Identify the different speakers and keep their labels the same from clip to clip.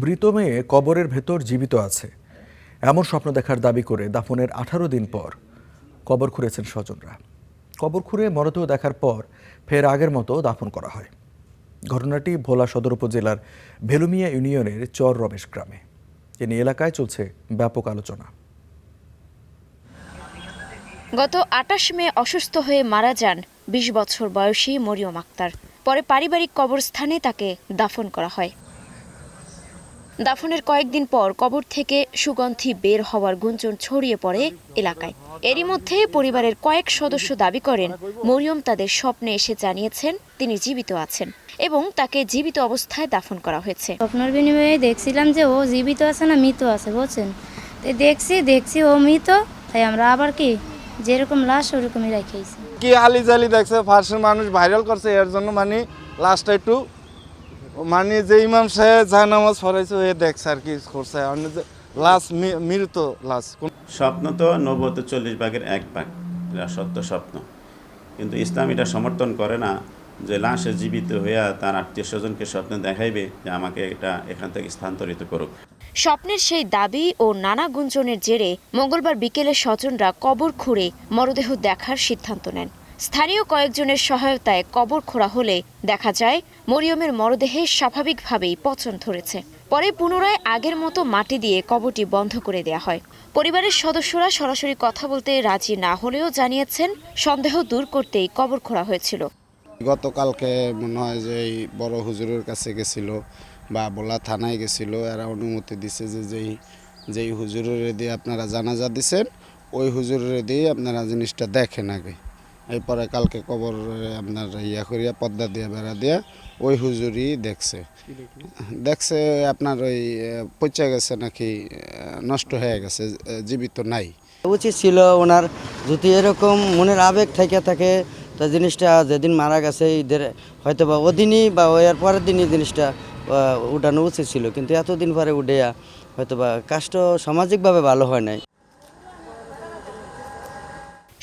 Speaker 1: মৃত মেয়ে কবরের ভেতর জীবিত আছে এমন স্বপ্ন দেখার দাবি করে দাফনের 18 দিন পর কবর খুঁড়েছেন স্বজনরা। কবর খুঁড়ে মরদেহ দেখার পর ফের আগের মতো দাফন করা হয়। ঘটনাটি ভোলা সদর উপজেলার ভেলুমিয়া ইউনিয়নের চর রমেশ গ্রামে। এ নিয়ে এলাকায় চলছে ব্যাপক আলোচনা।
Speaker 2: গত 28 মে অসুস্থ হয়ে মারা যান 20 বছর বয়সী মরিয়ম আক্তার। পরে পারিবারিক কবরস্থানে তাকে দাফন করা হয়। দাফনের কয়েকদিন পর কবর থেকে সুগন্ধি বের হওয়ার গুঞ্জন ছড়িয়ে পড়ে এলাকায়। এরই মধ্যে পরিবারের কয়েক সদস্য দাবি করেন মরিয়ম তাদের স্বপ্নে এসে জানিয়েছেন তিনি জীবিত আছেন এবং তাকে জীবিত অবস্থায় দাফন করা হয়েছে।
Speaker 3: স্বপ্নের বিনিময়ে দেখছিলাম যে ও জীবিত আছে না মৃত আছে, বুঝছেন? তাই দেখছি ও মৃত, তাই আমরা আবার কি যেরকম লাশ ওরকমই রেখেছি।
Speaker 4: কি আলি জালি দেখছে, ফার্সের মানুষ ভাইরাল করছে, এর জন্য মানে লাস্টটা একটু মানে যে ইমাম সাহেব যা নামাজ পড়াইছে হয়ে দেখছে আর কি করছে, লাশ মৃত লাশ।
Speaker 5: স্বপ্ন তো 90-40 ভাগের 1 ভাগ, এটা সত্য স্বপ্ন, কিন্তু ইসলাম এটা সমর্থন করে না যে লাশে জীবিত হইয়া তার আত্মীয় স্বজনকে স্বপ্ন দেখাইবে যে আমাকে এটা এখান থেকে স্থানান্তরিত করুক।
Speaker 2: স্বপ্নের সেই দাবি ও নানা গুঞ্জনের জেরে মঙ্গলবার বিকেলে স্বজনরা কবর খুঁড়ে মরদেহ দেখার সিদ্ধান্ত নেন। স্থানীয় কয়েকজনের সহায়তায় কবর খোঁড়া হলে দেখা যায় মরিয়মের মরদেহে স্বাভাবিকভাবেই পচন ধরেছে। পরে পুনরায় আগের মতো মাটি দিয়ে কবরটি বন্ধ করে দেয়া হয়। পরিবারের সদস্যরা সরাসরি কথা বলতে রাজি না হলেও জানিয়েছেন সন্দেহ দূর করতেই কবর খোঁড়া হয়েছিল।
Speaker 6: গতকালকে মনে হয় যে এই বড় হুজুরের কাছে গেছিল বা ভোলা থানায় গেছিল, এরা অনুমতি দিছে যে যেই হুজুরের দিয়ে আপনারা জানাজা দিচ্ছেন ওই হুজুরের দিয়ে আপনারা জিনিসটা দেখেন আগে। এরপরে কালকে কবর আপনার করিয়া পর্দা দিয়ে বেড়া দিয়া ওই হুজুরই দেখছে আপনার ওই পচে গেছে নাকি নষ্ট হয়ে গেছে, জীবিত নাই।
Speaker 7: উচিত ছিল ওনার যদি এরকম মনের আবেগ থেকে থাকে তো জিনিসটা যেদিন মারা গেছে ঈদের হয়তো বা ওদিনই বা এর পরের দিনই জিনিসটা উঠানো উচিত ছিল, কিন্তু এতদিন পরে উঠেয়া হয়তো বা কাজটা সামাজিকভাবে ভালো হয় নাই।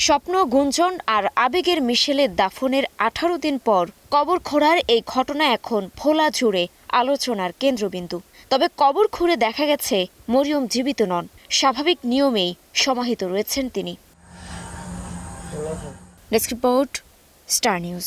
Speaker 2: স্বপ্ন, গুঞ্জন আর আবেগের মিশেলে দাফনের 18 দিন পর কবর খোঁড়ার এই ঘটনা এখন ভোলা জুড়ে আলোচনার কেন্দ্রবিন্দু। তবে কবর খুঁড়ে দেখা গেছে মরিয়ম জীবিত নন, স্বাভাবিক নিয়মেই সমাহিত রয়েছেন তিনি। Desk report, star news.